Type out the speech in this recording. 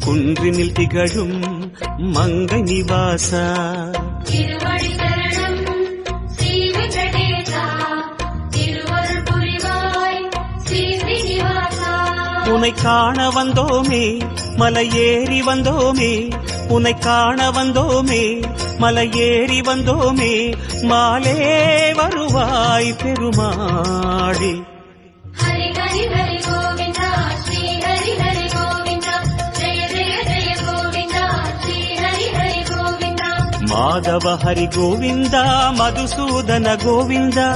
குன்றினில் திகழும் மங்கை நிவாசா திருவடி சரணம் ஸ்ரீ வெங்கடேசா திருவருள் புரிவாய் ஸ்ரீ ஸ்ரீனிவாசா உனை காண வந்தோமே மலையேறி வந்தோமே உனை காண வந்தோமே மலையேறி வந்தோமே மாலே வருவாய் பெருமாளே ஹரி ஹரி ஹரி கோவிந்தா ஸ்ரீ ஹரி ஹரி கோவிந்தா ஜெய ஜெய ஜெய கோவிந்தா ஸ்ரீ ஹரி ஹரி கோவிந்தா மாதவ ஹரி கோவிந்தா மதுசூதன கோவிந்தா